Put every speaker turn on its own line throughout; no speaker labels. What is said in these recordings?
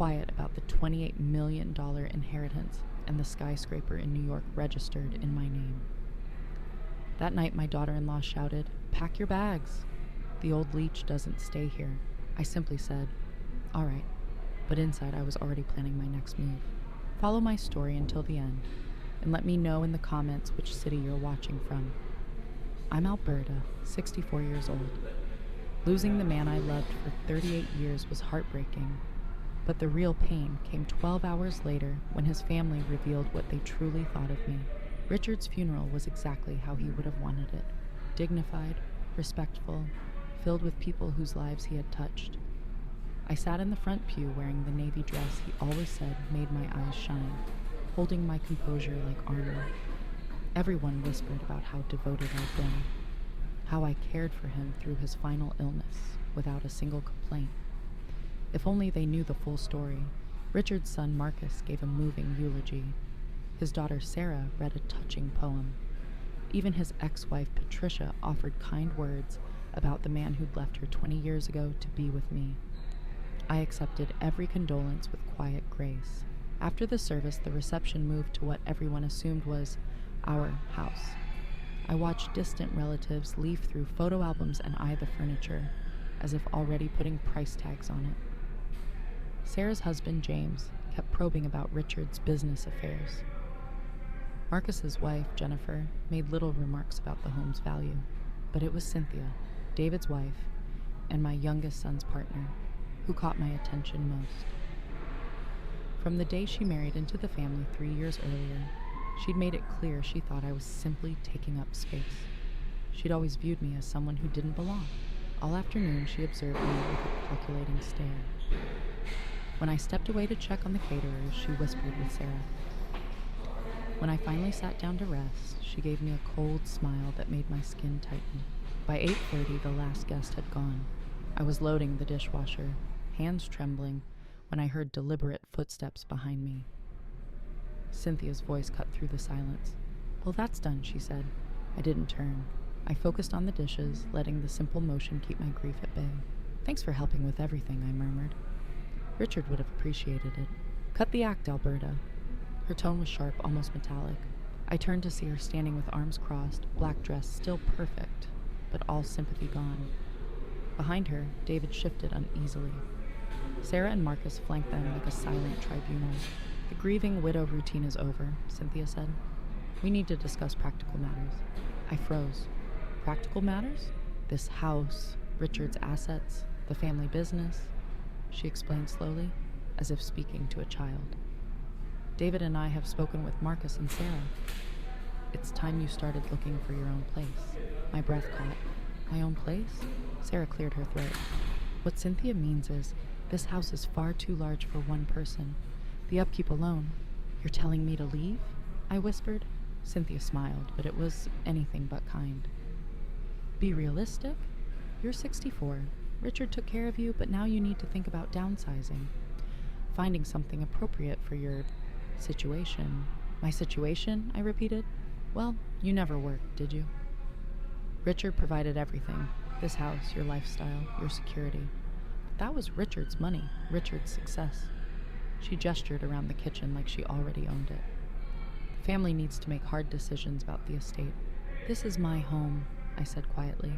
quiet about the $28 million inheritance and the skyscraper in New York registered in my name. That night, my daughter-in-law shouted, "Pack your bags. The old leech doesn't stay here." I simply said, "All right," but inside I was already planning my next move. Follow my story until the end, and let me know in the comments which city you're watching from. I'm Alberta, 64 years old. Losing the man I loved for 38 years was heartbreaking, but the real pain came 12 hours later when his family revealed what they truly thought of me. Richard's funeral was exactly how he would have wanted it. Dignified, respectful, filled with people whose lives he had touched. I sat in the front pew wearing the navy dress he always said made my eyes shine, holding my composure like armor. Everyone whispered about how devoted I'd been, how I cared for him through his final illness without a single complaint. If only they knew the full story. Richard's son Marcus gave a moving eulogy. His daughter Sarah read a touching poem. Even his ex-wife Patricia offered kind words about the man who'd left her 20 years ago to be with me. I accepted every condolence with quiet grace. After the service, the reception moved to what everyone assumed was our house. I watched distant relatives leaf through photo albums and eye the furniture, as if already putting price tags on it. Sarah's husband, James, kept probing about Richard's business affairs. Marcus's wife, Jennifer, made little remarks about the home's value, but it was Cynthia, David's wife, and my youngest son's partner, who caught my attention most. From the day she married into the family 3 years earlier, she'd made it clear she thought I was simply taking up space. She'd always viewed me as someone who didn't belong. All afternoon, she observed me with a calculating stare. When I stepped away to check on the caterers, she whispered with Sarah. When I finally sat down to rest, she gave me a cold smile that made my skin tighten. By 8:30, the last guest had gone. I was loading the dishwasher, hands trembling, when I heard deliberate footsteps behind me. Cynthia's voice cut through the silence. "Well, that's done," she said. I didn't turn. I focused on the dishes, letting the simple motion keep my grief at bay. "Thanks for helping with everything," I murmured. Richard would have appreciated it. "Cut the act, Alberta." Her tone was sharp, almost metallic. I turned to see her standing with arms crossed, black dress still perfect, but all sympathy gone. Behind her, David shifted uneasily. Sarah and Marcus flanked them like a silent tribunal. "The grieving widow routine is over," Cynthia said. "We need to discuss practical matters." I froze. Practical matters? This house, Richard's assets, the family business, she explained slowly, as if speaking to a child. "David and I have spoken with Marcus and Sarah. It's time you started looking for your own place." My breath caught. My own place? Sarah cleared her throat. "What Cynthia means is, this house is far too large for one person. The upkeep alone." "You're telling me to leave?" I whispered. Cynthia smiled, but it was anything but kind. "Be realistic. You're 64. Richard took care of you, but now you need to think about downsizing. Finding something appropriate for your situation." "My situation?" I repeated. "Well, you never worked, did you? Richard provided everything. This house, your lifestyle, your security. That was Richard's money, Richard's success." She gestured around the kitchen like she already owned it. "The family needs to make hard decisions about the estate." "This is my home," I said quietly.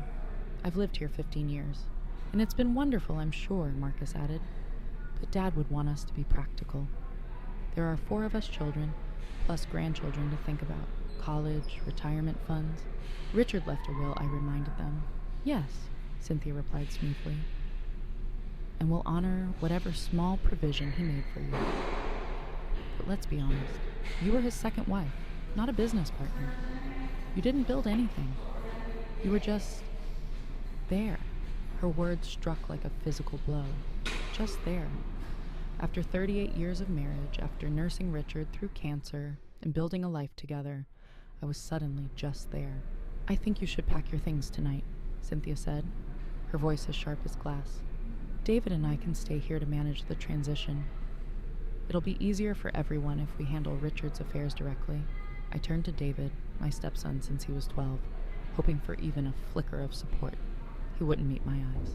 "I've lived here 15 years. And it's been wonderful, I'm sure," Marcus added. "But Dad would want us to be practical. There are 4 of us children, plus grandchildren to think about. College, retirement funds." "Richard left a will," I reminded them. "Yes," Cynthia replied smoothly. "And we'll honor whatever small provision he made for you. But let's be honest, you were his second wife, not a business partner. You didn't build anything. You were just there." Her words struck like a physical blow. Just there. After 38 years of marriage, after nursing Richard through cancer and building a life together, I was suddenly just there. "I think you should pack your things tonight," Cynthia said, her voice as sharp as glass. "David and I can stay here to manage the transition. It'll be easier for everyone if we handle Richard's affairs directly." I turned to David, my stepson since he was 12, hoping for even a flicker of support. He wouldn't meet my eyes.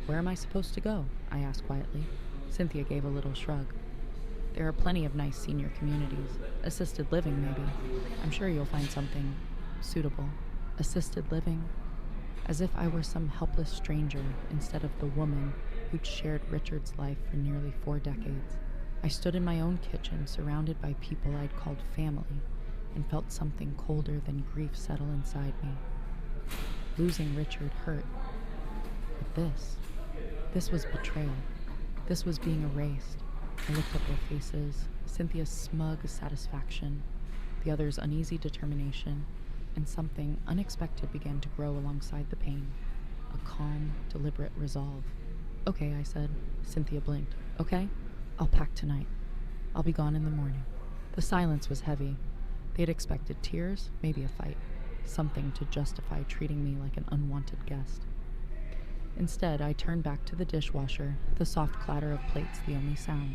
"Where am I supposed to go?" I asked quietly. Cynthia gave a little shrug. There are plenty of nice senior communities. Assisted living, maybe. I'm sure you'll find something suitable. Assisted living? As if I were some helpless stranger instead of the woman who'd shared Richard's life for nearly 4 decades. I stood in my own kitchen, surrounded by people I'd called family, and felt something colder than grief settle inside me. Losing Richard hurt. But this was betrayal. This was being erased. I looked at their faces, Cynthia's smug satisfaction, the other's uneasy determination, and something unexpected began to grow alongside the pain. A calm, deliberate resolve. Okay, I said. Cynthia blinked. Okay? I'll pack tonight. I'll be gone in the morning. The silence was heavy. They'd expected tears, maybe a fight. Something to justify treating me like an unwanted guest. Instead, I turned back to the dishwasher, the soft clatter of plates the only sound.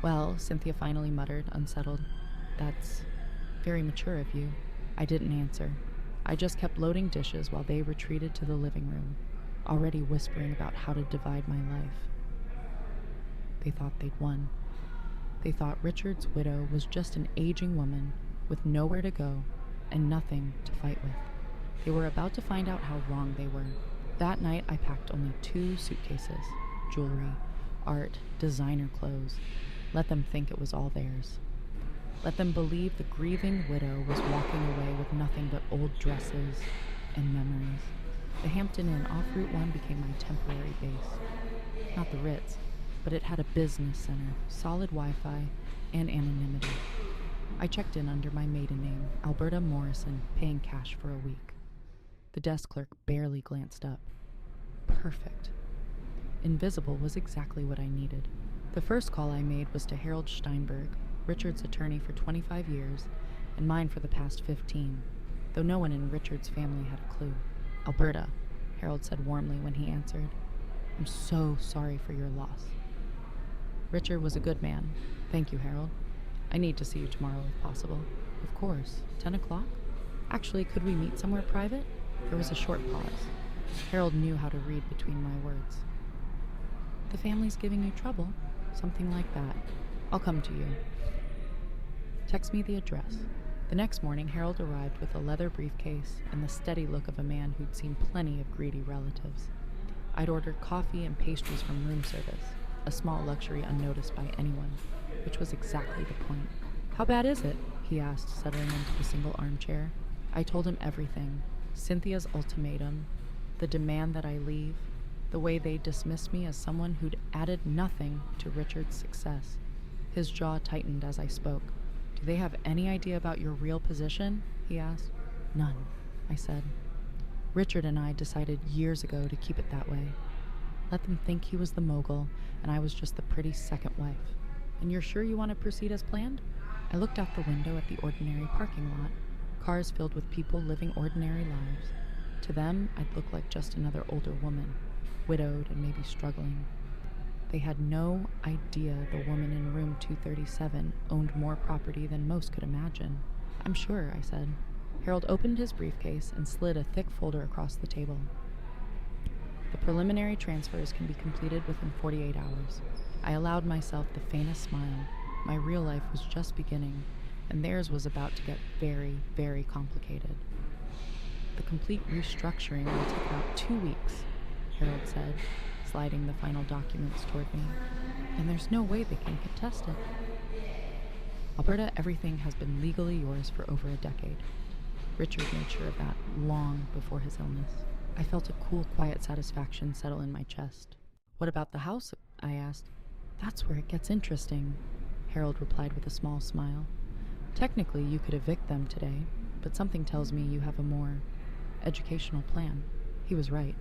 Well, Cynthia finally muttered, unsettled. That's very mature of you. I didn't answer. I just kept loading dishes while they retreated to the living room, already whispering about how to divide my life. They thought they'd won. They thought Richard's widow was just an aging woman with nowhere to go and nothing to fight with. They were about to find out how wrong they were. That night, I packed only 2 suitcases. Jewelry, art, designer clothes. Let them think it was all theirs. Let them believe the grieving widow was walking away with nothing but old dresses and memories. The Hampton Inn off Route 1 became my temporary base. Not the Ritz, but it had a business center, solid Wi-Fi, and anonymity. I checked in under my maiden name, Alberta Morrison, paying cash for a week. The desk clerk barely glanced up. Perfect. Invisible was exactly what I needed. The first call I made was to Harold Steinberg, Richard's attorney for 25 years, and mine for the past 15, though no one in Richard's family had a clue. Alberta, Harold said warmly when he answered. I'm so sorry for your loss. Richard was a good man. Thank you, Harold. I need to see you tomorrow if possible. Of course. 10 o'clock? Actually, could we meet somewhere private? There was a short pause. Harold knew how to read between my words. The family's giving you trouble? Something like that. I'll come to you. Text me the address. The next morning, Harold arrived with a leather briefcase and the steady look of a man who'd seen plenty of greedy relatives. I'd ordered coffee and pastries from room service, a small luxury unnoticed by anyone, which was exactly the point. How bad is it? He asked, settling into the single armchair. I told him everything. Cynthia's ultimatum, the demand that I leave, the way they dismissed me as someone who'd added nothing to Richard's success. His jaw tightened as I spoke. Do they have any idea about your real position? He asked. None, I said. Richard and I decided years ago to keep it that way. Let them think he was the mogul and I was just the pretty second wife. And you're sure you want to proceed as planned? I looked out the window at the ordinary parking lot, cars filled with people living ordinary lives. To them, I'd look like just another older woman, widowed and maybe struggling. They had no idea the woman in room 237 owned more property than most could imagine. I'm sure, I said. Harold opened his briefcase and slid a thick folder across the table. The preliminary transfers can be completed within 48 hours. I allowed myself the faintest smile. My real life was just beginning, and theirs was about to get very, very complicated. The complete restructuring will take about 2 weeks, Harold said, sliding the final documents toward me. And there's no way they can contest it. Alberta, everything has been legally yours for over a decade. Richard made sure of that long before his illness. I felt a cool, quiet satisfaction settle in my chest. What about the house? I asked. That's where it gets interesting, Harold replied with a small smile. Technically, you could evict them today, but something tells me you have a more educational plan. He was right.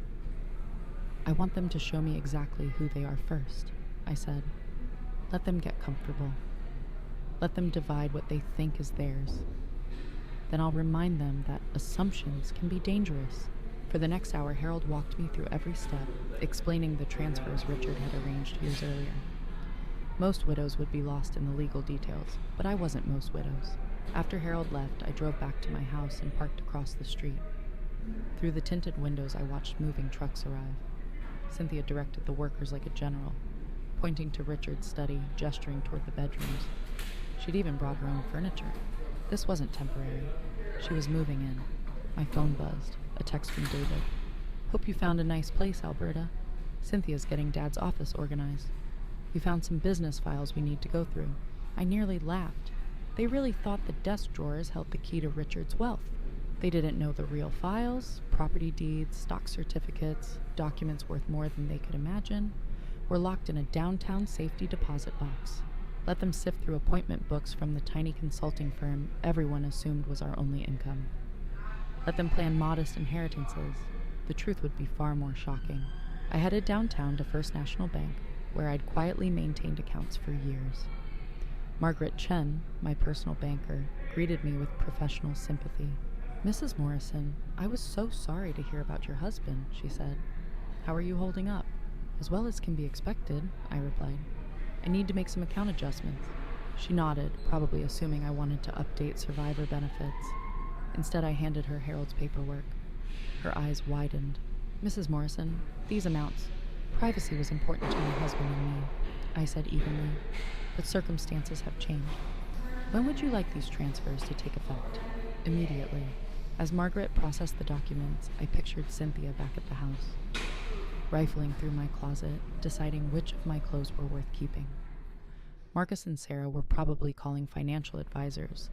I want them to show me exactly who they are first, I said. Let them get comfortable. Let them divide what they think is theirs. Then I'll remind them that assumptions can be dangerous. For the next hour, Harold walked me through every step, explaining the transfers Richard had arranged years earlier. Most widows would be lost in the legal details, but I wasn't most widows. After Harold left, I drove back to my house and parked across the street. Through the tinted windows, I watched moving trucks arrive. Cynthia directed the workers like a general, pointing to Richard's study, gesturing toward the bedrooms. She'd even brought her own furniture. This wasn't temporary. She was moving in. My phone buzzed. A text from David. "Hope you found a nice place, Alberta. Cynthia's getting Dad's office organized. We found some business files we need to go through." I nearly laughed. They really thought the desk drawers held the key to Richard's wealth. They didn't know the real files, property deeds, stock certificates, documents worth more than they could imagine, were locked in a downtown safety deposit box. Let them sift through appointment books from the tiny consulting firm everyone assumed was our only income. Let them plan modest inheritances. The truth would be far more shocking. I headed downtown to First National Bank, where I'd quietly maintained accounts for years. Margaret Chen, my personal banker, greeted me with professional sympathy. "Mrs. Morrison, I was so sorry to hear about your husband," she said. "How are you holding up?" "As well as can be expected," I replied. "I need to make some account adjustments." She nodded, probably assuming I wanted to update survivor benefits. Instead, I handed her Harold's paperwork. Her eyes widened. "Mrs. Morrison, these amounts. Privacy was important to my husband and me," I said evenly, "but circumstances have changed. When would you like these transfers to take effect?" "Immediately." As Margaret processed the documents, I pictured Cynthia back at the house, rifling through my closet, deciding which of my clothes were worth keeping. Marcus and Sarah were probably calling financial advisors,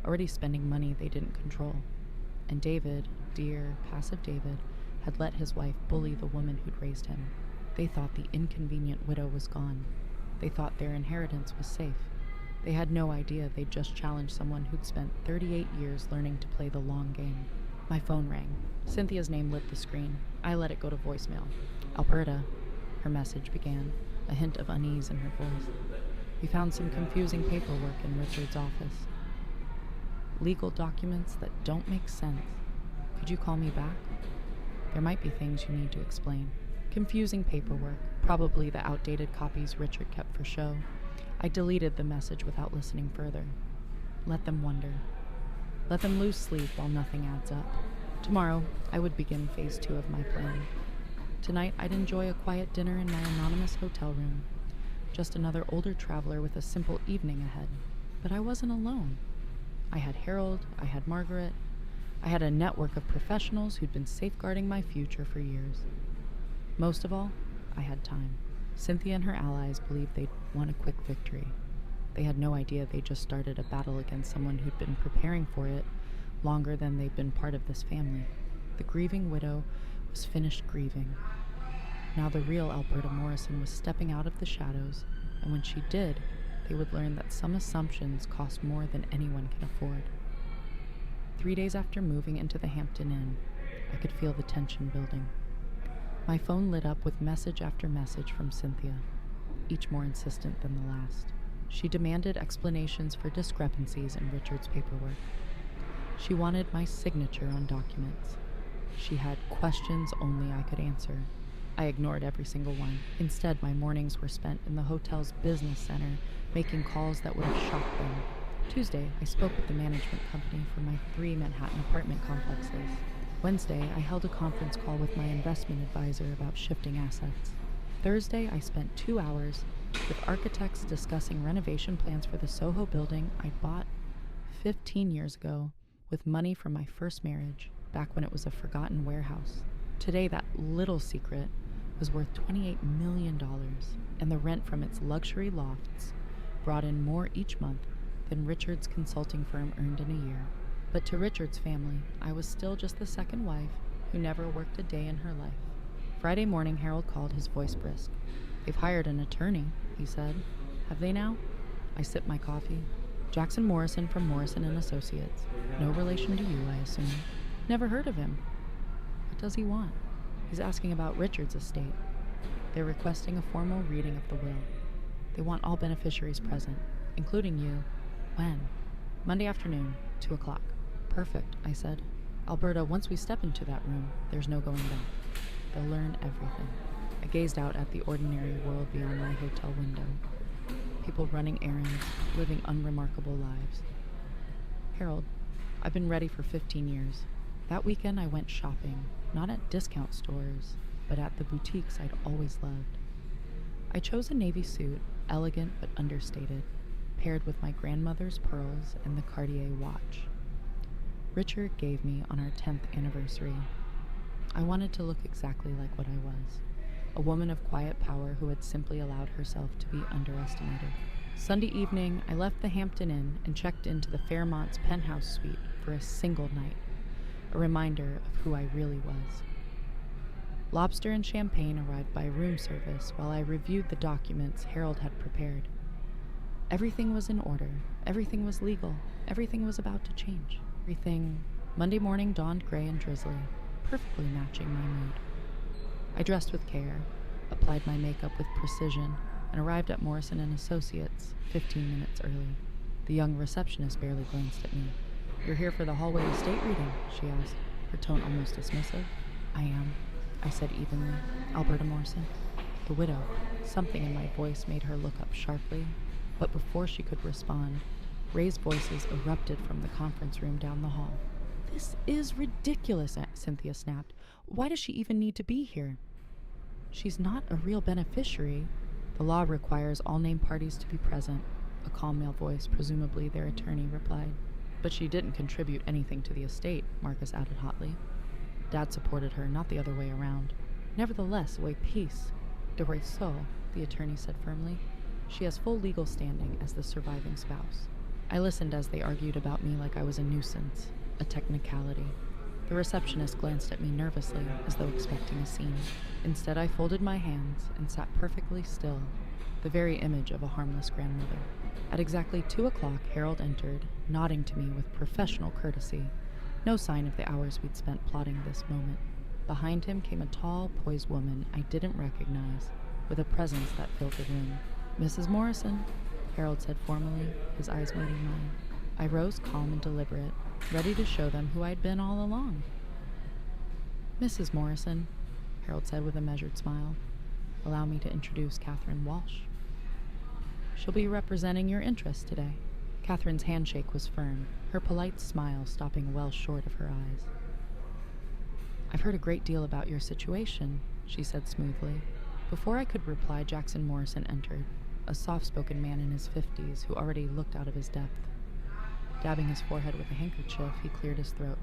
already spending money they didn't control. And David, dear, passive David, had let his wife bully the woman who'd raised him. They thought the inconvenient widow was gone. They thought their inheritance was safe. They had no idea they'd just challenged someone who'd spent 38 years learning to play the long game. My phone rang. Cynthia's name lit the screen. I let it go to voicemail. "Alberta," her message began, a hint of unease in her voice. "We found some confusing paperwork in Richard's office. Legal documents that don't make sense. Could you call me back? There might be things you need to explain." Confusing paperwork, probably the outdated copies Richard kept for show. I deleted the message without listening further. Let them wonder. Let them lose sleep while nothing adds up. Tomorrow, I would begin phase 2 of my plan. Tonight, I'd enjoy a quiet dinner in my anonymous hotel room. Just another older traveler with a simple evening ahead. But I wasn't alone. I had Harold, I had Margaret. I had a network of professionals who'd been safeguarding my future for years. Most of all, I had time. Cynthia and her allies believed they'd won a quick victory. They had no idea they just started a battle against someone who'd been preparing for it longer than they'd been part of this family. The grieving widow was finished grieving. Now the real Alberta Morrison was stepping out of the shadows, and when she did, they would learn that some assumptions cost more than anyone can afford. 3 days after moving into the Hampton Inn, I could feel the tension building. My phone lit up with message after message from Cynthia, each more insistent than the last. She demanded explanations for discrepancies in Richard's paperwork. She wanted my signature on documents. She had questions only I could answer. I ignored every single one. Instead, my mornings were spent in the hotel's business center, making calls that would have shocked them. Tuesday, I spoke with the management company for my 3 Manhattan apartment complexes. Wednesday, I held a conference call with my investment advisor about shifting assets. Thursday, I spent 2 hours with architects discussing renovation plans for the Soho building I'd bought 15 years ago with money from my first marriage, back when it was a forgotten warehouse. Today, that little secret was worth $28 million, and the rent from its luxury lofts brought in more each month than Richard's consulting firm earned in a year. But to Richard's family, I was still just the second wife who never worked a day in her life. Friday morning, Harold called, his voice brisk. "They've hired an attorney," he said. "Have they now?" I sipped my coffee. "Jackson Morrison from Morrison & Associates. No relation to you, I assume." "Never heard of him." "What does he want?" "He's asking about Richard's estate. They're requesting a formal reading of the will. They want all beneficiaries present, including you." "When?" "Monday afternoon, 2 o'clock. "Perfect," I said. "Alberta, once we step into that room, there's no going back. They'll learn everything." I gazed out at the ordinary world beyond my hotel window. People running errands, living unremarkable lives. "Harold, I've been ready for 15 years. That weekend I went shopping, not at discount stores, but at the boutiques I'd always loved. I chose a navy suit, elegant but understated, paired with my grandmother's pearls and the Cartier watch Richard gave me on our 10th anniversary. I wanted to look exactly like what I was, a woman of quiet power who had simply allowed herself to be underestimated. Sunday evening, I left the Hampton Inn and checked into the Fairmont's penthouse suite for a single night, a reminder of who I really was. Lobster and champagne arrived by room service while I reviewed the documents Harold had prepared. Everything was in order, everything was legal, everything was about to change. Monday morning dawned gray and drizzly, perfectly matching my mood. I dressed with care, applied my makeup with precision, and arrived at Morrison & Associates 15 minutes early. The young receptionist barely glanced at me. "You're here for the hallway estate reading?" she asked, her tone almost dismissive. "I am," I said evenly. "Alberta Morrison." The widow. Something in my voice made her look up sharply, but before she could respond, raised voices erupted from the conference room down the hall. "This is ridiculous," Cynthia snapped. "Why does she even need to be here?" "She's not a real beneficiary. The law requires all named parties to be present," a calm male voice, presumably their attorney, replied. "But she didn't contribute anything to the estate," Marcus added hotly. "Dad supported her, not the other way around." "Nevertheless, way peace. De Rousseau," the attorney said firmly. "She has full legal standing as the surviving spouse." I listened as they argued about me like I was a nuisance, a technicality. The receptionist glanced at me nervously, as though expecting a scene. Instead, I folded my hands and sat perfectly still, the very image of a harmless grandmother. At exactly 2 o'clock, Harold entered, nodding to me with professional courtesy, no sign of the hours we'd spent plotting this moment. Behind him came a tall, poised woman I didn't recognize, with a presence that filled the room. "Mrs. Morrison," Harold said formally, his eyes meeting mine. I rose calm and deliberate, ready to show them who I'd been all along. "Mrs. Morrison," Harold said with a measured smile, "allow me to introduce Catherine Walsh. She'll be representing your interests today." Catherine's handshake was firm, her polite smile stopping well short of her eyes. "I've heard a great deal about your situation," she said smoothly. Before I could reply, Jackson Morrison entered, a soft-spoken man in his 50s who already looked out of his depth. Dabbing his forehead with a handkerchief, he cleared his throat.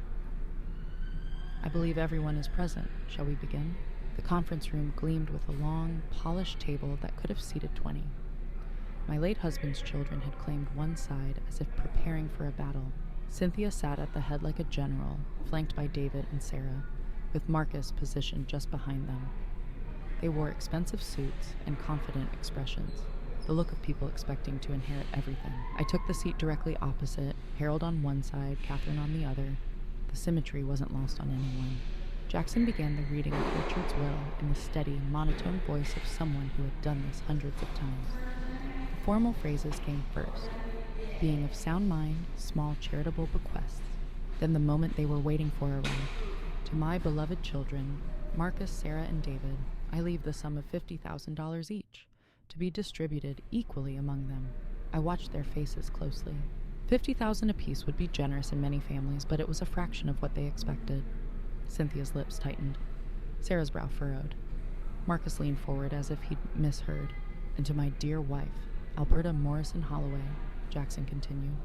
"I believe everyone is present. Shall we begin?" The conference room gleamed with a long, polished table that could have seated 20. My late husband's children had claimed one side as if preparing for a battle. Cynthia sat at the head like a general, flanked by David and Sarah, with Marcus positioned just behind them. They wore expensive suits and confident expressions, the look of people expecting to inherit everything. I took the seat directly opposite, Harold on one side, Catherine on the other. The symmetry wasn't lost on anyone. Jackson began the reading of Richard's will in the steady, monotone voice of someone who had done this hundreds of times. The formal phrases came first: being of sound mind, small charitable bequests. Then the moment they were waiting for arrived. To my beloved children, Marcus, Sarah, and David, I leave the sum of $50,000 each, to be distributed equally among them. I watched their faces closely. $50,000 apiece would be generous in many families, but it was a fraction of what they expected. Cynthia's lips tightened. Sarah's brow furrowed. Marcus leaned forward as if he'd misheard. "And to my dear wife, Alberta Morrison Holloway," Jackson continued,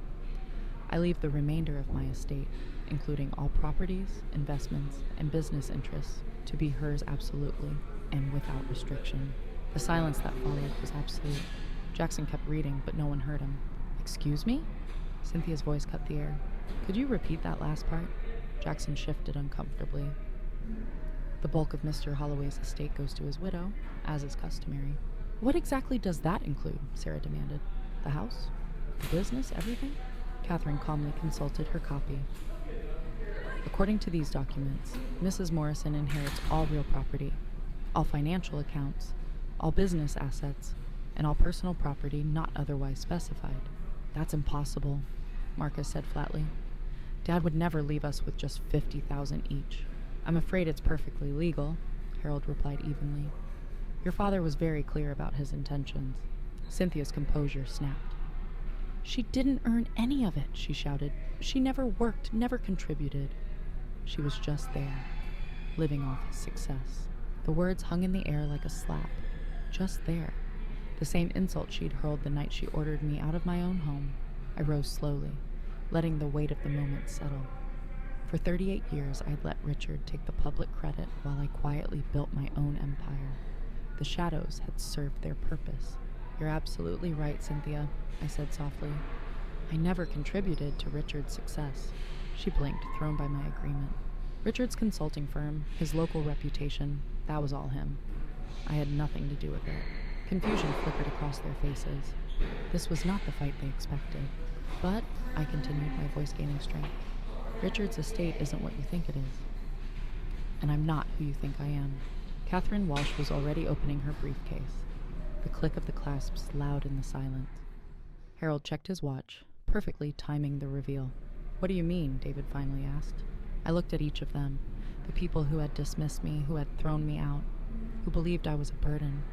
"I leave the remainder of my estate, including all properties, investments, and business interests, to be hers absolutely and without restriction." The silence that followed was absolute. Jackson kept reading, but no one heard him. "Excuse me?" Cynthia's voice cut the air. "Could you repeat that last part?" Jackson shifted uncomfortably. "The bulk of Mr. Holloway's estate goes to his widow, as is customary." "What exactly does that include?" Sarah demanded. "The house? The business? Everything?" Catherine calmly consulted her copy. "According to these documents, Mrs. Morrison inherits all real property, all financial accounts, all business assets, and all personal property not otherwise specified." "That's impossible," Marcus said flatly. "Dad would never leave us with just $50,000 each." "I'm afraid it's perfectly legal," Harold replied evenly. "Your father was very clear about his intentions." Cynthia's composure snapped. "She didn't earn any of it," she shouted. "She never worked, never contributed. She was just there, living off his success." The words hung in the air like a slap. Just there. The same insult she'd hurled the night she ordered me out of my own home. I rose slowly, letting the weight of the moment settle. For 38 years, I'd let Richard take the public credit while I quietly built my own empire. The shadows had served their purpose. You're absolutely right, Cynthia, I said softly. I never contributed to Richard's success. She blinked, thrown by my agreement. Richard's consulting firm, his local reputation, that was all him. I had nothing to do with it. Confusion flickered across their faces. This was not the fight they expected. But, I continued, my voice gaining strength, Richard's estate isn't what you think it is. And I'm not who you think I am. Catherine Walsh was already opening her briefcase. The click of the clasps loud in the silence. Harold checked his watch, perfectly timing the reveal. What do you mean? David finally asked. I looked at each of them, the people who had dismissed me, who had thrown me out, who believed I was a burden.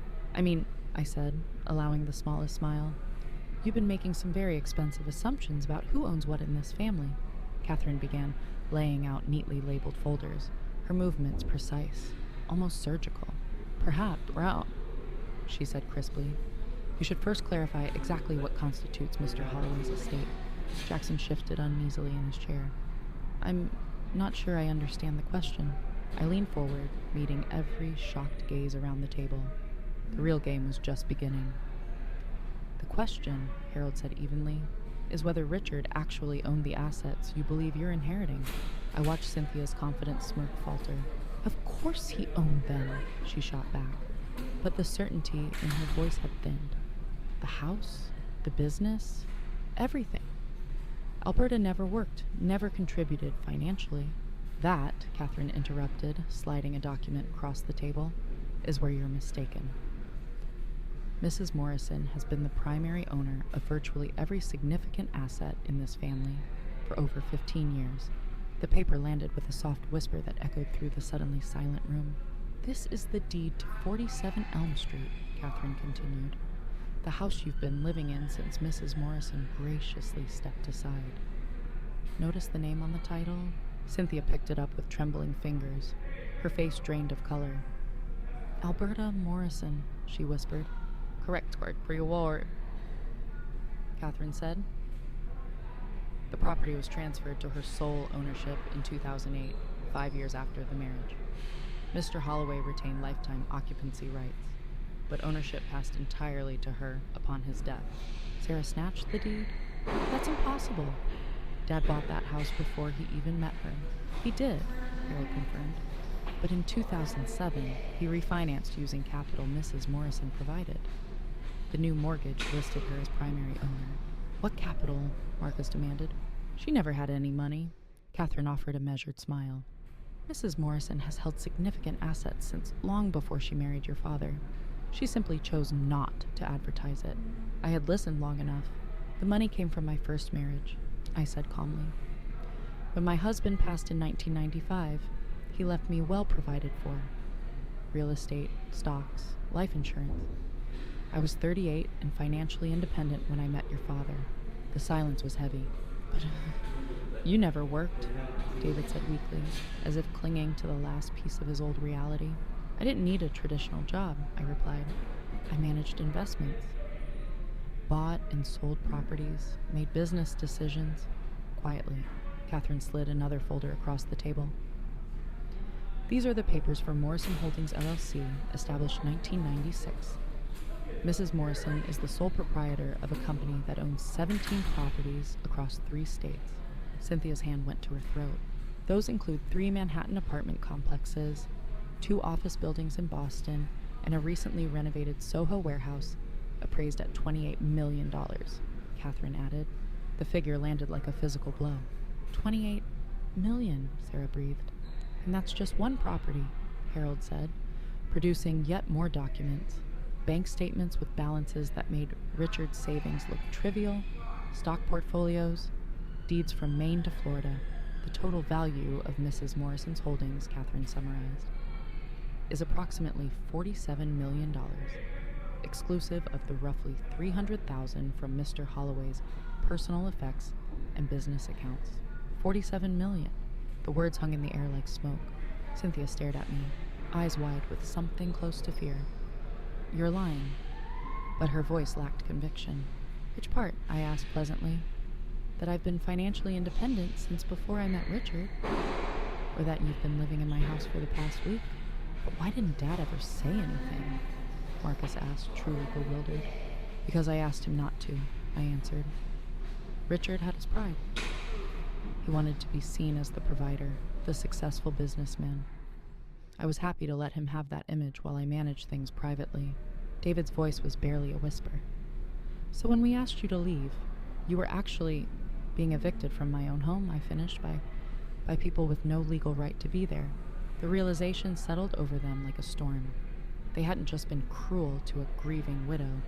I said, allowing the smallest smile. You've been making some very expensive assumptions about who owns what in this family. Catherine began, laying out neatly labeled folders, her movements precise, almost surgical. Perhaps, she said crisply. You should first clarify exactly what constitutes Mr. Holloway's estate. Jackson shifted uneasily in his chair. I'm not sure I understand the question. I leaned forward, meeting every shocked gaze around the table. The real game was just beginning. The question, Harold said evenly, is whether Richard actually owned the assets you believe you're inheriting. I watched Cynthia's confident smirk falter. Of course he owned them, she shot back. But the certainty in her voice had thinned. The house, the business, everything. Alberta never worked, never contributed financially. That, Catherine interrupted, sliding a document across the table, is where you're mistaken. Mrs. Morrison has been the primary owner of virtually every significant asset in this family for over 15 years. The paper landed with a soft whisper that echoed through the suddenly silent room. This is the deed to 47 Elm Street, Catherine continued. The house you've been living in since Mrs. Morrison graciously stepped aside. Notice the name on the title? Cynthia picked it up with trembling fingers. Her face drained of color. Alberta Morrison, she whispered. Correct, reward, Catherine said. The property was transferred to her sole ownership in 2008, 5 years after the marriage. Mr. Holloway retained lifetime occupancy rights, but ownership passed entirely to her upon his death. Sarah snatched the deed? That's impossible. Dad bought that house before he even met her. He did, Harold confirmed. But in 2007, he refinanced using capital Mrs. Morrison provided. The new mortgage listed her as primary owner. What capital? Marcus demanded. She never had any money. Catherine offered a measured smile. Mrs. Morrison has held significant assets since long before she married your father. She simply chose not to advertise it. I had listened long enough. The money came from my first marriage, I said calmly. When my husband passed in 1995, he left me well provided for. Real estate, stocks, life insurance. I was 38 and financially independent when I met your father. The silence was heavy. But you never worked, David said weakly, as if clinging to the last piece of his old reality. I didn't need a traditional job, I replied. I managed investments. Bought and sold properties, made business decisions. Quietly, Catherine slid another folder across the table. These are the papers for Morrison Holdings LLC, established 1996. Mrs. Morrison is the sole proprietor of a company that owns 17 properties across 3 states. Cynthia's hand went to her throat. Those include 3 Manhattan apartment complexes, 2 office buildings in Boston, and a recently renovated Soho warehouse appraised at $28 million, Catherine added. The figure landed like a physical blow. 28 million, Sarah breathed. And that's just one property, Harold said, producing yet more documents. Bank statements with balances that made Richard's savings look trivial, stock portfolios, deeds from Maine to Florida. The total value of Mrs. Morrison's holdings, Catherine summarized, is approximately $47 million, exclusive of the roughly $300,000 from Mr. Holloway's personal effects and business accounts. $47 million. The words hung in the air like smoke. Cynthia stared at me, eyes wide with something close to fear. You're lying. But her voice lacked conviction. Which part? I asked pleasantly. That I've been financially independent since before I met Richard? Or that you've been living in my house for the past week? But why didn't Dad ever say anything? Marcus asked, truly bewildered. Because I asked him not to, I answered. Richard had his pride. He wanted to be seen as the provider, the successful businessman. I was happy to let him have that image while I managed things privately. David's voice was barely a whisper. So when we asked you to leave, you were actually being evicted from my own home, I finished, by people with no legal right to be there. The realization settled over them like a storm. They hadn't just been cruel to a grieving widow.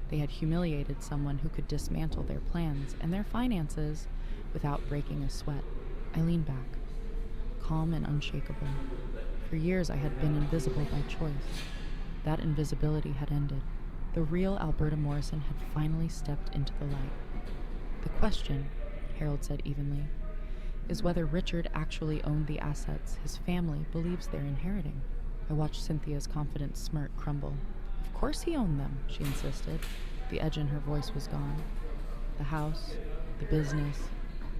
They had humiliated someone who could dismantle their plans and their finances without breaking a sweat. I leaned back, calm and unshakable. For years I had been invisible by choice. That invisibility had ended. The real Alberta Morrison had finally stepped into the light. The question, Harold said evenly, is whether Richard actually owned the assets his family believes they're inheriting. I watched Cynthia's confident smirk crumble. Of course he owned them, she insisted. The edge in her voice was gone. The house, the business,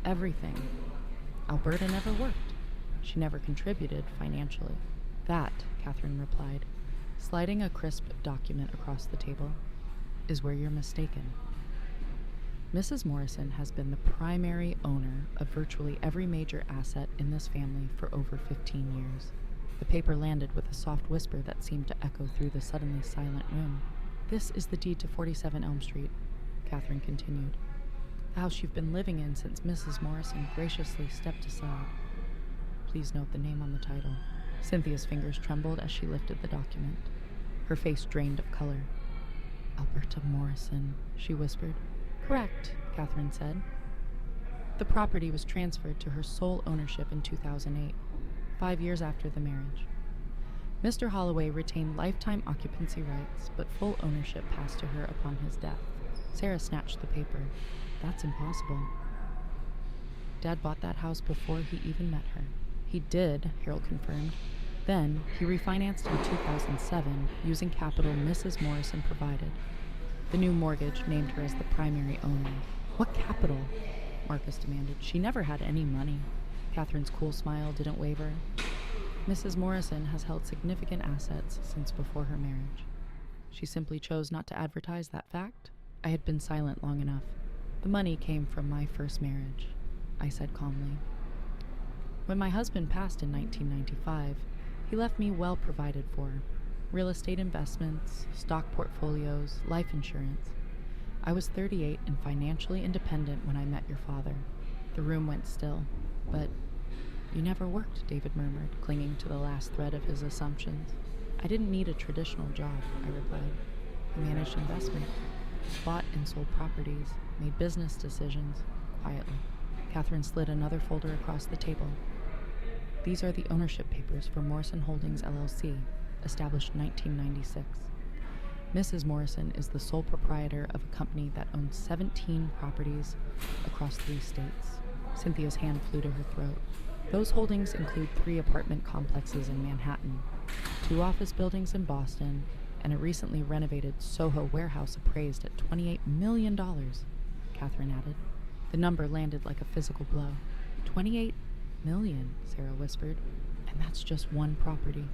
everything. Alberta never worked. She never contributed financially. That, Catherine replied, sliding a crisp document across the table, is where you're mistaken. Mrs. Morrison has been the primary owner of virtually every major asset in this family for over 15 years. The paper landed with a soft whisper that seemed to echo through the suddenly silent room. This is the deed to 47 Elm Street, Catherine continued. The house you've been living in since Mrs. Morrison graciously stepped aside. Please note the name on the title. Cynthia's fingers trembled as she lifted the document. Her face drained of color. Alberta Morrison, she whispered. Correct, Catherine said. The property was transferred to her sole ownership in 2008, 5 years after the marriage. Mr. Holloway retained lifetime occupancy rights, but full ownership passed to her upon his death. Sarah snatched the paper. That's impossible. Dad bought that house before he even met her. He did, Harold confirmed. Then, he refinanced in 2007 using capital Mrs. Morrison provided. The new mortgage named her as the primary owner. What capital? Marcus demanded. She never had any money. Catherine's cool smile didn't waver. Mrs. Morrison has held significant assets since before her marriage. She simply chose not to advertise that fact. I had been silent long enough. The money came from my first marriage, I said calmly. When my husband passed in 1995, he left me well provided for. Real estate investments, stock portfolios, life insurance. I was 38 and financially independent when I met your father. The room went still. But you never worked, David murmured, clinging to the last thread of his assumptions. I didn't need a traditional job, I replied. I managed investment, bought and sold properties, made business decisions, quietly. Catherine slid another folder across the table. These are the ownership papers for Morrison Holdings, LLC, established 1996. Mrs. Morrison is the sole proprietor of a company that owns 17 properties across 3 states. Cynthia's hand flew to her throat. Those holdings include 3 apartment complexes in Manhattan, 2 office buildings in Boston, and a recently renovated Soho warehouse appraised at $28 million, Catherine added. The number landed like a physical blow. 28 million, Sarah whispered. And that's just one property,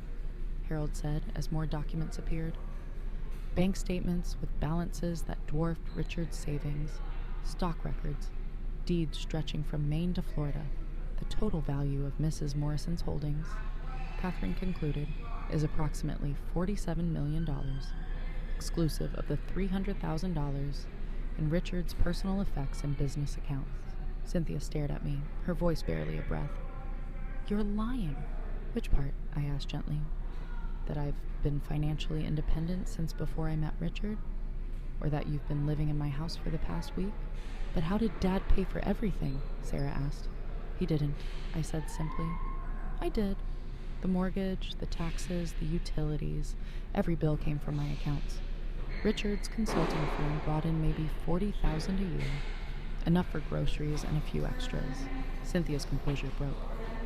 Harold said as more documents appeared. Bank statements with balances that dwarfed Richard's savings, stock records, deeds stretching from Maine to Florida. The total value of Mrs. Morrison's holdings, Catherine concluded, is approximately $47 million, exclusive of the $300,000 in Richard's personal effects and business accounts. Cynthia stared at me, her voice barely a breath. You're lying. Which part? I asked gently. That I've been financially independent since before I met Richard? Or that you've been living in my house for the past week? But how did Dad pay for everything? Sarah asked. He didn't, I said simply. I did. The mortgage, the taxes, the utilities, every bill came from my accounts. Richard's consulting firm brought in maybe $40,000 a year, enough for groceries and a few extras. Cynthia's composure broke.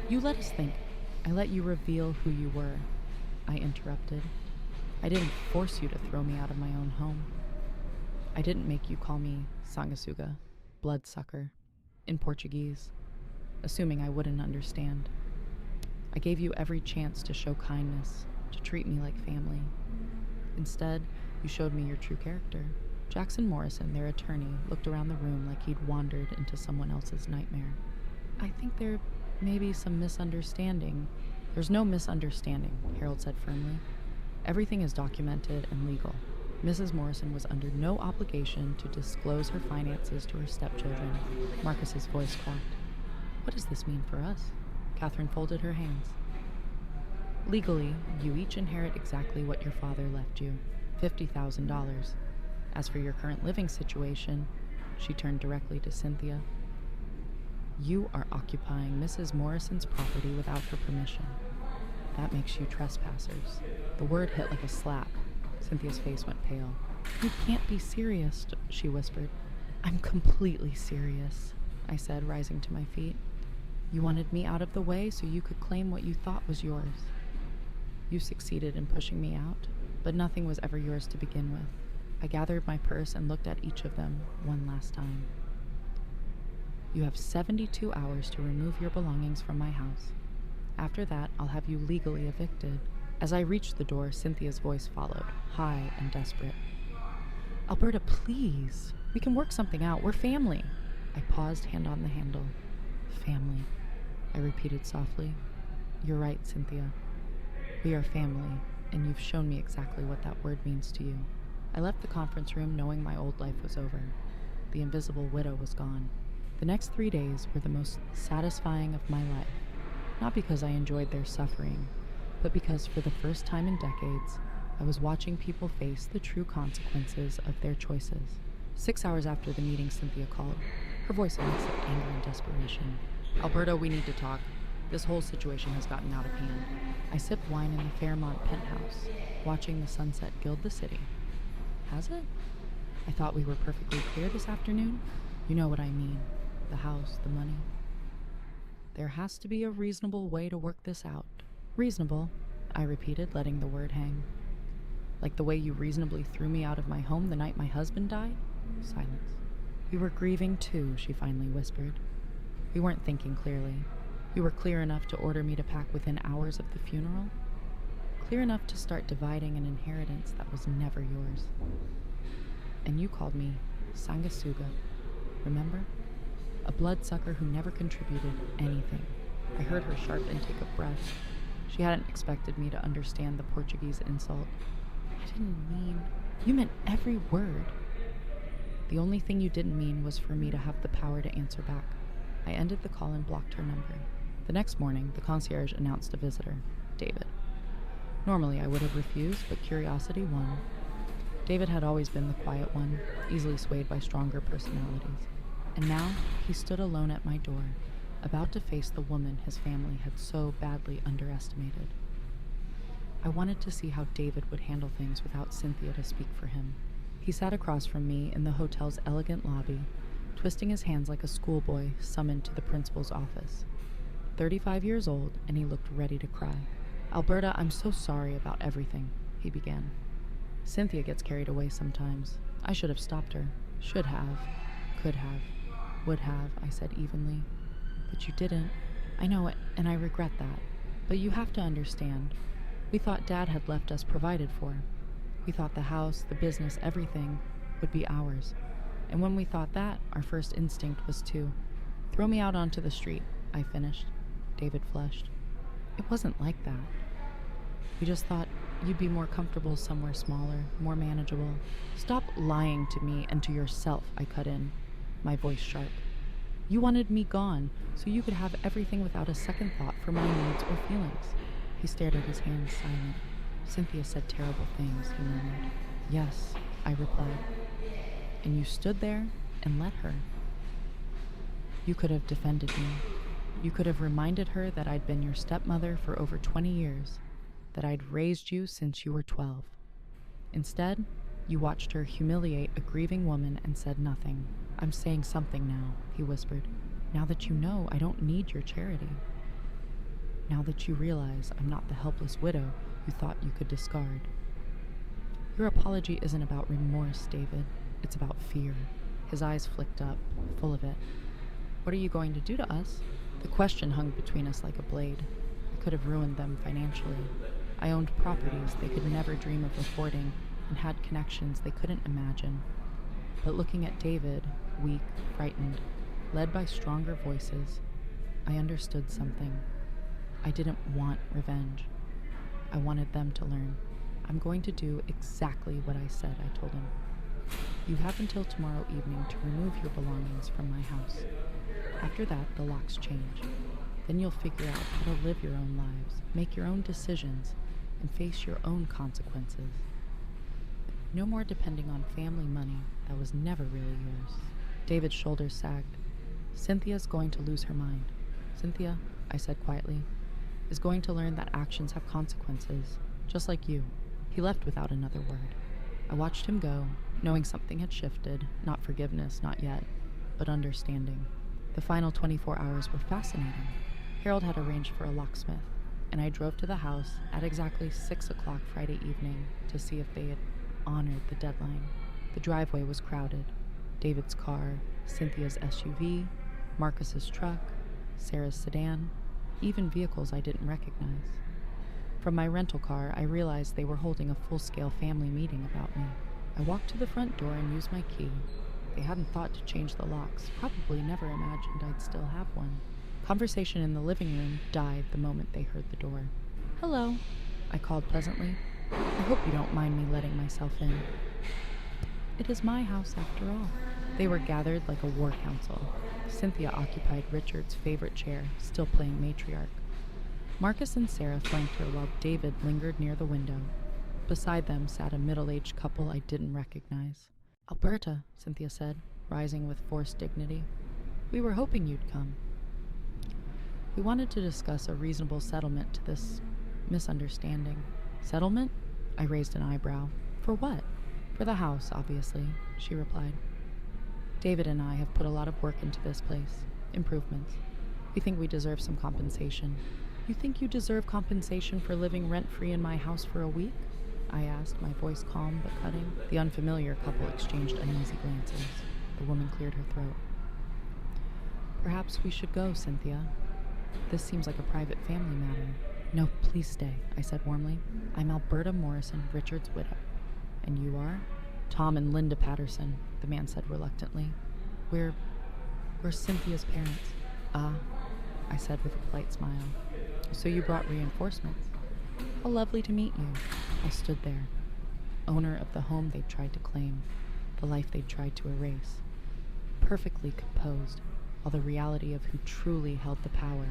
You let us think. I let you reveal who you were, I interrupted. I didn't force you to throw me out of my own home. I didn't make you call me sanguessuga, bloodsucker, in Portuguese, assuming I wouldn't understand. I gave you every chance to show kindness, to treat me like family. Instead, you showed me your true character. Jackson Morrison, their attorney, looked around the room like he'd wandered into someone else's nightmare. I think there may be some misunderstanding. There's no misunderstanding, Harold said firmly. Everything is documented and legal. Mrs. Morrison was under no obligation to disclose her finances to her stepchildren. Marcus's voice cracked. What does this mean for us? Catherine folded her hands. Legally, you each inherit exactly what your father left you, $50,000. As for your current living situation, she turned directly to Cynthia. You are occupying Mrs. Morrison's property without her permission. That makes you trespassers. The word hit like a slap. Cynthia's face went pale. You can't be serious, she whispered. I'm completely serious, I said, rising to my feet. You wanted me out of the way so you could claim what you thought was yours. You succeeded in pushing me out, but nothing was ever yours to begin with. I gathered my purse and looked at each of them one last time. You have 72 hours to remove your belongings from my house. After that, I'll have you legally evicted. As I reached the door, Cynthia's voice followed, high and desperate. Alberta, please. We can work something out. We're family. I paused, hand on the handle. Family, I repeated softly. You're right, Cynthia. We are family, and you've shown me exactly what that word means to you. I left the conference room knowing my old life was over. The invisible widow was gone. The next 3 days were the most satisfying of my life, not because I enjoyed their suffering, but because for the first time in decades, I was watching people face the true consequences of their choices. 6 hours after the meeting, Cynthia called, her voice a mix of anger and desperation. Alberta, we need to talk. This whole situation has gotten out of hand. I sipped wine in the Fairmont penthouse, watching the sunset gild the city. Has it? I thought we were perfectly clear this afternoon. You know what I mean. The house, the money. There has to be a reasonable way to work this out. Reasonable, I repeated, letting the word hang. Like the way you reasonably threw me out of my home the night my husband died? Silence. We were grieving too, she finally whispered. We weren't thinking clearly. You were clear enough to order me to pack within hours of the funeral. Clear enough to start dividing an inheritance that was never yours. And you called me sanguessuga, remember? A bloodsucker who never contributed anything. I heard her sharp intake of breath. She hadn't expected me to understand the Portuguese insult. I didn't mean... You meant every word. The only thing you didn't mean was for me to have the power to answer back. I ended the call and blocked her number. The next morning, the concierge announced a visitor, David. Normally, I would have refused, but curiosity won. David had always been the quiet one, easily swayed by stronger personalities. And now, he stood alone at my door, about to face the woman his family had so badly underestimated. I wanted to see how David would handle things without Cynthia to speak for him. He sat across from me in the hotel's elegant lobby, twisting his hands like a schoolboy summoned to the principal's office. 35 years old, and he looked ready to cry. Alberta, I'm so sorry about everything, he began. Cynthia gets carried away sometimes. I should have stopped her. Should have. Could have. Would have, I said evenly. But you didn't. I know it, and I regret that. But you have to understand. We thought Dad had left us provided for. We thought the house, the business, everything would be ours. And when we thought that, our first instinct was to throw me out onto the street, I finished. David flushed. It wasn't like that. We just thought you'd be more comfortable somewhere smaller, more manageable. Stop lying to me and to yourself, I cut in, my voice sharp. You wanted me gone, so you could have everything without a second thought for my needs or feelings. He stared at his hands, silent. Cynthia said terrible things, he murmured. Yes, I replied. And you stood there and let her. You could have defended me. You could have reminded her that I'd been your stepmother for over 20 years, that I'd raised you since you were 12. Instead, you watched her humiliate a grieving woman and said nothing. I'm saying something now, he whispered. Now that you know I don't need your charity. Now that you realize I'm not the helpless widow you thought you could discard. Your apology isn't about remorse, David. It's about fear. His eyes flicked up, full of it. What are you going to do to us? The question hung between us like a blade. I could have ruined them financially. I owned properties they could never dream of affording and had connections they couldn't imagine. But looking at David, weak, frightened, led by stronger voices, I understood something. I didn't want revenge. I wanted them to learn. I'm going to do exactly what I said, I told him. You have until tomorrow evening to remove your belongings from my house. After that, the locks change. Then you'll figure out how to live your own lives, make your own decisions, and face your own consequences. No more depending on family money that was never really yours. David's shoulders sagged. Cynthia's going to lose her mind. Cynthia, I said quietly, is going to learn that actions have consequences, just like you. He left without another word. I watched him go, knowing something had shifted, not forgiveness, not yet, but understanding. The final 24 hours were fascinating. Harold had arranged for a locksmith, and I drove to the house at exactly 6 o'clock Friday evening to see if they had honored the deadline. The driveway was crowded. David's car, Cynthia's SUV, Marcus's truck, Sarah's sedan, even vehicles I didn't recognize. From my rental car, I realized they were holding a full-scale family meeting about me. I walked to the front door and used my key. They hadn't thought to change the locks, probably never imagined I'd still have one. Conversation in the living room died the moment they heard the door. "Hello," I called pleasantly. "I hope you don't mind me letting myself in." "It is my house after all." They were gathered like a war council. Cynthia occupied Richard's favorite chair, still playing matriarch. Marcus and Sarah flanked her while David lingered near the window. Beside them sat a middle-aged couple I didn't recognize. "Alberta," Cynthia said, rising with forced dignity. "We were hoping you'd come. We wanted to discuss a reasonable settlement to this misunderstanding." "Settlement?" I raised an eyebrow. "For what?" "For the house, obviously," she replied. "David and I have put a lot of work into this place. Improvements. We think we deserve some compensation." "You think you deserve compensation for living rent-free in my house for a week?" I asked, my voice calm but cutting. The unfamiliar couple exchanged uneasy glances. The woman cleared her throat. "Perhaps we should go, Cynthia. This seems like a private family matter." "No, please stay," I said warmly. "I'm Alberta Morrison, Richard's widow." "And you are?" "Tom and Linda Patterson," the man said reluctantly. We're Cynthia's parents." "Ah," I said with a polite smile. "So you brought reinforcements. How lovely to meet you." I stood there, owner of the home they'd tried to claim, the life they'd tried to erase, perfectly composed, while the reality of who truly held the power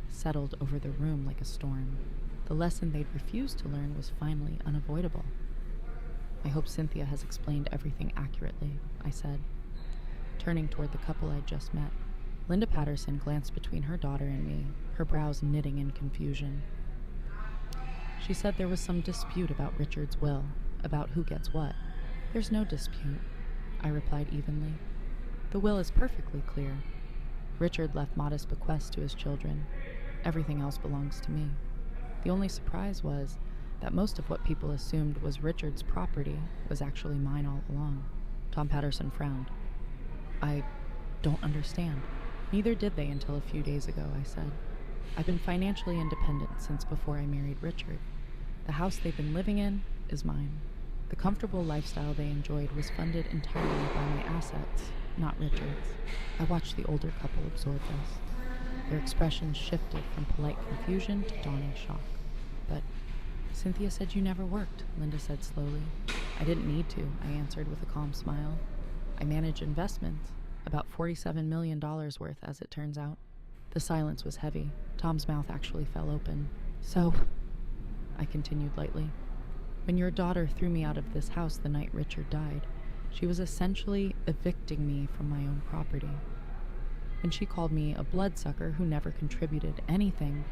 settled over the room like a storm. The lesson they'd refused to learn was finally unavoidable. "I hope Cynthia has explained everything accurately," I said, turning toward the couple I'd just met. Linda Patterson glanced between her daughter and me, her brows knitting in confusion. "She said there was some dispute about Richard's will, about who gets what." "There's no dispute," I replied evenly. "The will is perfectly clear. Richard left modest bequests to his children. Everything else belongs to me. The only surprise was that most of what people assumed was Richard's property was actually mine all along." Tom Patterson frowned. "I don't understand." "Neither did they until a few days ago," I said. "I've been financially independent since before I married Richard. The house they've been living in is mine. The comfortable lifestyle they enjoyed was funded entirely by my assets, not Richard's." I watched the older couple absorb this. Their expressions shifted from polite confusion to dawning shock. "But Cynthia said you never worked," Linda said slowly. "I didn't need to," I answered with a calm smile. "I manage investments, about $47 million worth, as it turns out." The silence was heavy. Tom's mouth actually fell open. "So," I continued lightly, "when your daughter threw me out of this house the night Richard died, she was essentially evicting me from my own property. When she called me a bloodsucker who never contributed anything,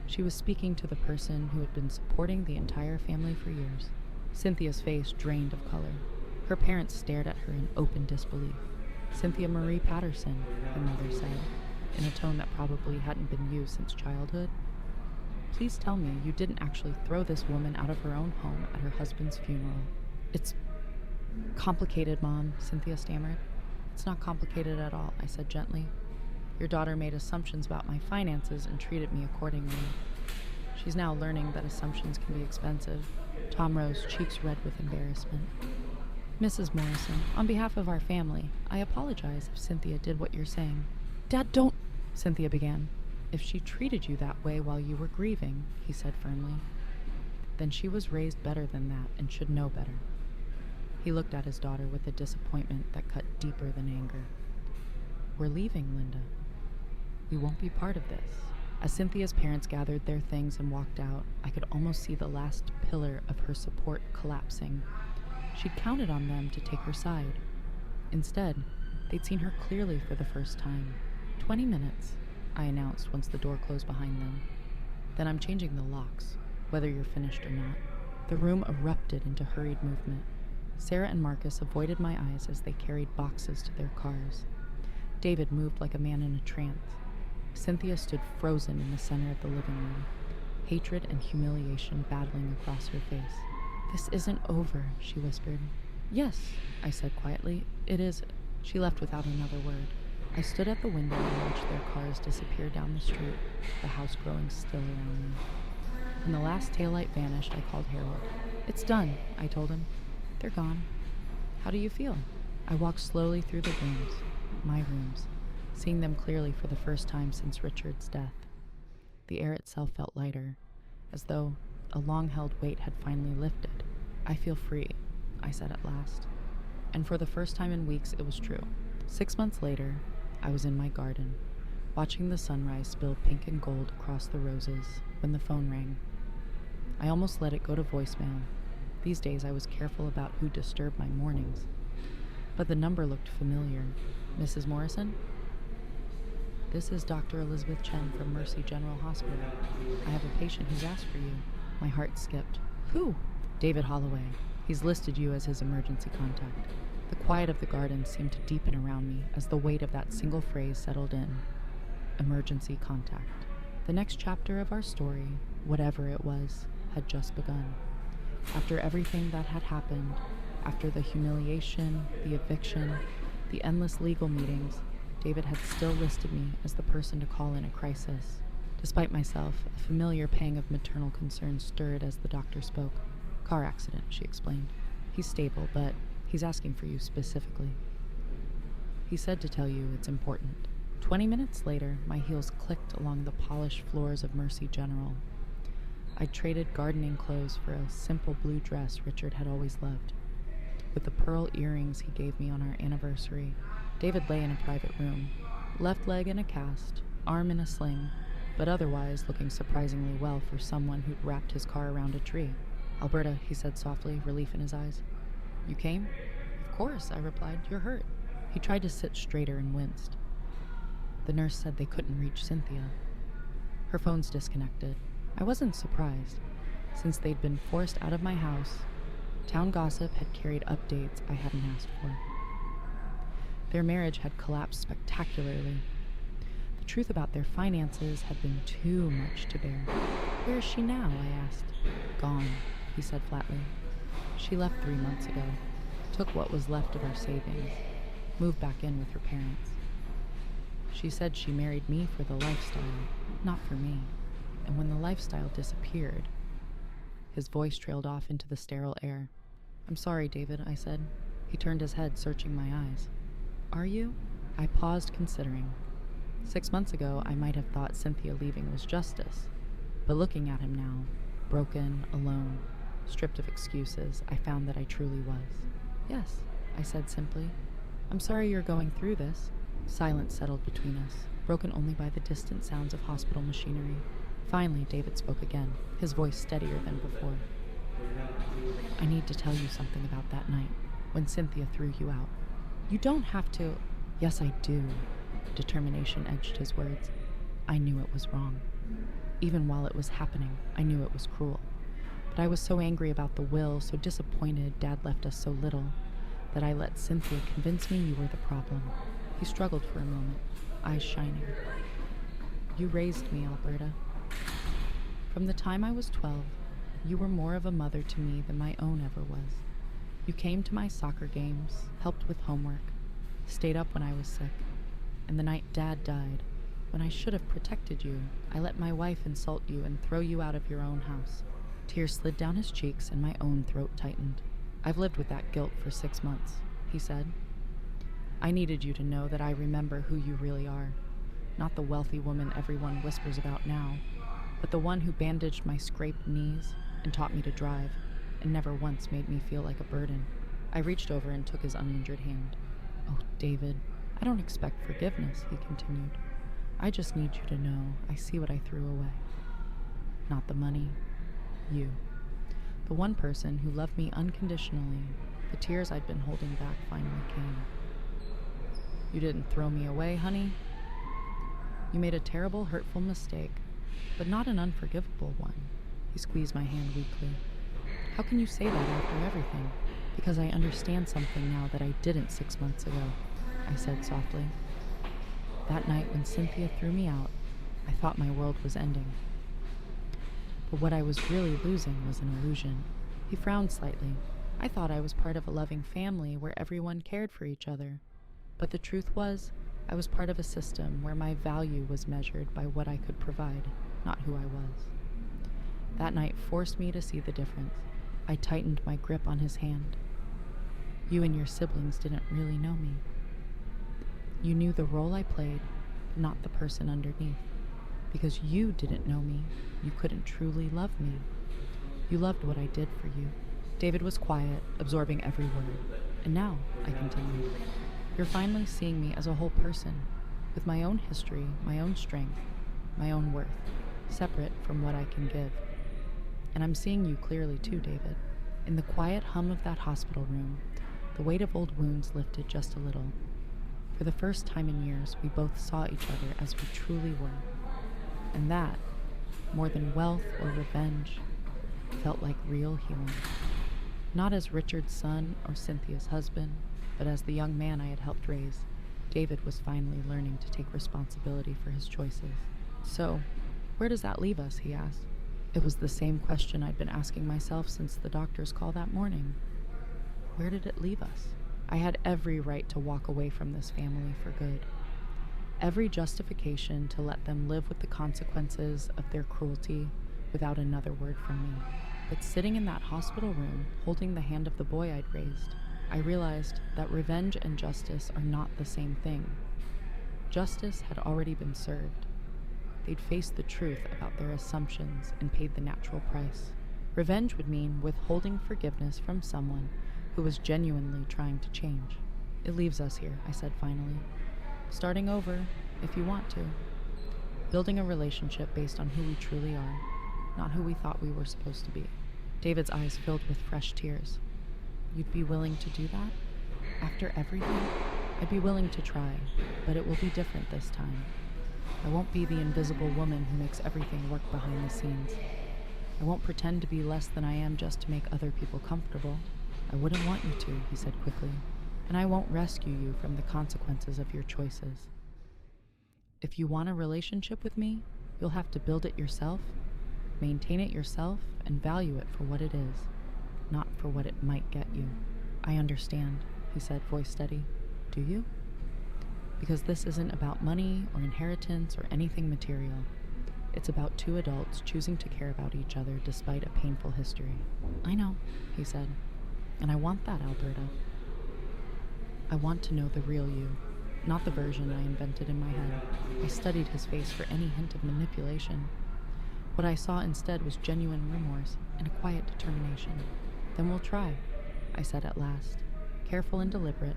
she was speaking to the person who had been supporting the entire family for years." Cynthia's face drained of color. Her parents stared at her in open disbelief. "Cynthia Marie Patterson," her mother said, in a tone that probably hadn't been used since childhood. "Please tell me you didn't actually throw this woman out of her own home at her husband's funeral." Complicated, Mom, Cynthia stammered. It's not complicated at all, I said gently. Your daughter made assumptions about my finances and treated me accordingly. She's now learning that assumptions can be expensive. Tom rose, cheeks red with embarrassment. Mrs. Morrison, on behalf of our family, I apologize if Cynthia did what you're saying. Dad, don't, Cynthia began. If she treated you that way while you were grieving, he said firmly, then she was raised better than that and should know better. He looked at his daughter with a disappointment that cut deeper than anger. We're leaving, Linda. We won't be part of this. As Cynthia's parents gathered their things and walked out, I could almost see the last pillar of her support collapsing. She'd counted on them to take her side. Instead, they'd seen her clearly for the first time. 20 minutes, I announced once the door closed behind them. Then I'm changing the locks, whether you're finished or not. The room erupted into hurried movement. Sarah and Marcus avoided my eyes as they carried boxes to their cars. David moved like a man in a trance. Cynthia stood frozen in the center of the living room, hatred and humiliation battling across her face. This isn't over, she whispered. Yes, I said quietly. It is. She left without another word. I stood at the window and watched their cars disappear down the street, the house growing still around me. When the last taillight vanished, I called Harold. It's done, I told him. They're gone. How do you feel? I walked slowly through the rooms, my rooms, seeing them clearly for the first time since Richard's death. The air itself felt lighter, as though a long-held weight had finally lifted. I feel free, I said at last. And for the first time in weeks, it was true. 6 months later, I was in my garden, watching the sunrise spill pink and gold across the roses when the phone rang. I almost let it go to voicemail. These days I was careful about who disturbed my mornings. But the number looked familiar. Mrs. Morrison? This is Dr. Elizabeth Chen from Mercy General Hospital. I have a patient who's asked for you. My heart skipped. Who? David Holloway. He's listed you as his emergency contact. The quiet of the garden seemed to deepen around me as the weight of that single phrase settled in. Emergency contact. The next chapter of our story, whatever it was, had just begun. After everything that had happened, after the humiliation, the eviction, the endless legal meetings, David had still listed me as the person to call in a crisis. Despite myself, a familiar pang of maternal concern stirred as the doctor spoke. Car accident, she explained. He's stable, but he's asking for you specifically. He said to tell you it's important. 20 minutes later, my heels clicked along the polished floors of Mercy General. I'd traded gardening clothes for a simple blue dress Richard had always loved. With the pearl earrings he gave me on our anniversary, David lay in a private room, left leg in a cast, arm in a sling, but otherwise looking surprisingly well for someone who'd wrapped his car around a tree. Alberta, he said softly, relief in his eyes. You came? Of course, I replied. You're hurt. He tried to sit straighter and winced. The nurse said they couldn't reach Cynthia. Her phone's disconnected. I wasn't surprised. Since they'd been forced out of my house, town gossip had carried updates I hadn't asked for. Their marriage had collapsed spectacularly. The truth about their finances had been too much to bear. Where is she now? I asked. Gone, he said flatly. She left 3 months ago, took what was left of our savings, moved back in with her parents. She said she married me for the lifestyle, not for me. And when the lifestyle disappeared, his voice trailed off into the sterile air. I'm sorry, David, I said. He turned his head, searching my eyes. Are you? I paused, considering. 6 months ago, I might have thought Cynthia leaving was justice. But looking at him now, broken, alone, stripped of excuses, I found that I truly was. Yes, I said simply. I'm sorry you're going through this. Silence settled between us, broken only by the distant sounds of hospital machinery. Finally, David spoke again, his voice steadier than before. I need to tell you something about that night, when Cynthia threw you out. You don't have to. Yes, I do. Determination edged his words. I knew it was wrong. Even while it was happening, I knew it was cruel. But I was so angry about the will, so disappointed Dad left us so little, that I let Cynthia convince me you were the problem. He struggled for a moment, eyes shining. You raised me, Alberta. From the time I was 12, you were more of a mother to me than my own ever was. You came to my soccer games, helped with homework, stayed up when I was sick, and the night Dad died, when I should have protected you, I let my wife insult you and throw you out of your own house. Tears slid down his cheeks and my own throat tightened. I've lived with that guilt for 6 months, he said. I needed you to know that I remember who you really are. Not the wealthy woman everyone whispers about now, but the one who bandaged my scraped knees and taught me to drive, and never once made me feel like a burden. I reached over and took his uninjured hand. Oh, David, I don't expect forgiveness, he continued. I just need you to know I see what I threw away. Not the money, you. The one person who loved me unconditionally. The tears I'd been holding back finally came. You didn't throw me away, honey. You made a terrible, hurtful mistake, but not an unforgivable one. He squeezed my hand weakly. How can you say that after everything? Because I understand something now that I didn't 6 months ago, I said softly. That night when Cynthia threw me out, I thought my world was ending. But what I was really losing was an illusion. He frowned slightly. I thought I was part of a loving family where everyone cared for each other. But the truth was, I was part of a system where my value was measured by what I could provide, not who I was. That night forced me to see the difference. I tightened my grip on his hand. You and your siblings didn't really know me. You knew the role I played, but not the person underneath. Because you didn't know me, you couldn't truly love me. You loved what I did for you. David was quiet, absorbing every word. And now, I continued, you're finally seeing me as a whole person, with my own history, my own strength, my own worth, separate from what I can give. And I'm seeing you clearly too, David. In the quiet hum of that hospital room, the weight of old wounds lifted just a little. For the first time in years, we both saw each other as we truly were. And that, more than wealth or revenge, felt like real healing. Not as Richard's son or Cynthia's husband, but as the young man I had helped raise, David was finally learning to take responsibility for his choices. So, where does that leave us, he asked. It was the same question I'd been asking myself since the doctor's call that morning. Where did it leave us? I had every right to walk away from this family for good. Every justification to let them live with the consequences of their cruelty without another word from me. But sitting in that hospital room, holding the hand of the boy I'd raised, I realized that revenge and justice are not the same thing. Justice had already been served. They'd faced the truth about their assumptions and paid the natural price. Revenge would mean withholding forgiveness from someone who was genuinely trying to change. It leaves us here, I said finally. Starting over, if you want to. Building a relationship based on who we truly are, not who we thought we were supposed to be. David's eyes filled with fresh tears. You'd be willing to do that? After everything? I'd be willing to try, but it will be different this time. I won't be the invisible woman who makes everything work behind the scenes. I won't pretend to be less than I am just to make other people comfortable. I wouldn't want you to, he said quickly, and I won't rescue you from the consequences of your choices. If you want a relationship with me, you'll have to build it yourself, maintain it yourself, and value it for what it is, not for what it might get you. I understand, he said, voice steady. Do you? Because this isn't about money or inheritance or anything material. It's about two adults choosing to care about each other despite a painful history. I know, he said, and I want that, Alberta. I want to know the real you, not the version I invented in my head. I studied his face for any hint of manipulation. What I saw instead was genuine remorse and a quiet determination. Then we'll try, I said at last, careful and deliberate,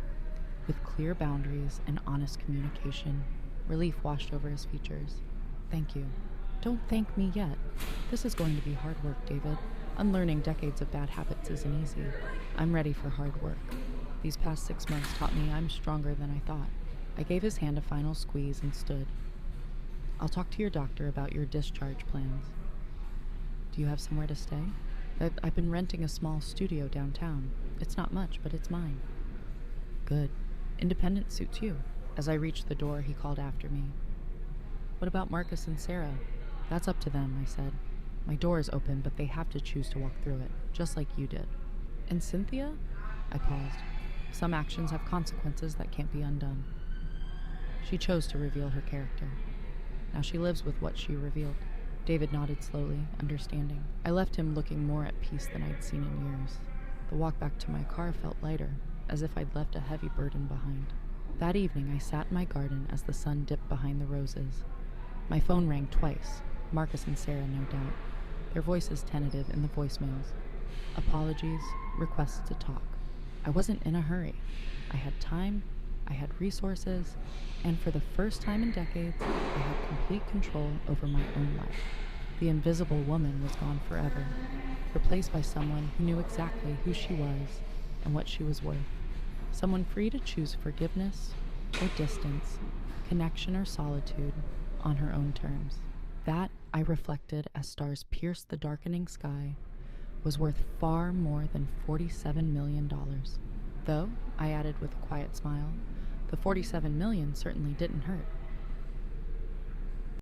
with clear boundaries and honest communication. Relief washed over his features. Thank you. Don't thank me yet. This is going to be hard work, David. Unlearning decades of bad habits isn't easy. I'm ready for hard work. These past 6 months taught me I'm stronger than I thought. I gave his hand a final squeeze and stood. I'll talk to your doctor about your discharge plans. Do you have somewhere to stay? I've been renting a small studio downtown. It's not much, but it's mine. Good. Independence suits you. As I reached the door, he called after me. What about Marcus and Sarah? That's up to them, I said. My door is open, but they have to choose to walk through it, just like you did. And Cynthia? I paused. Some actions have consequences that can't be undone. She chose to reveal her character. Now she lives with what she revealed. David nodded slowly, understanding. I left him looking more at peace than I'd seen in years. The walk back to my car felt lighter, as if I'd left a heavy burden behind. That evening, I sat in my garden as the sun dipped behind the roses. My phone rang twice, Marcus and Sarah, no doubt, their voices tentative in the voicemails. Apologies, requests to talk. I wasn't in a hurry. I had time, I had resources, and for the first time in decades, I had complete control over my own life. The invisible woman was gone forever, replaced by someone who knew exactly who she was and what she was worth. Someone free to choose forgiveness or distance, connection or solitude on her own terms. That, I reflected as stars pierced the darkening sky, was worth far more than $47 million. Though, I added with a quiet smile, the $47 million certainly didn't hurt.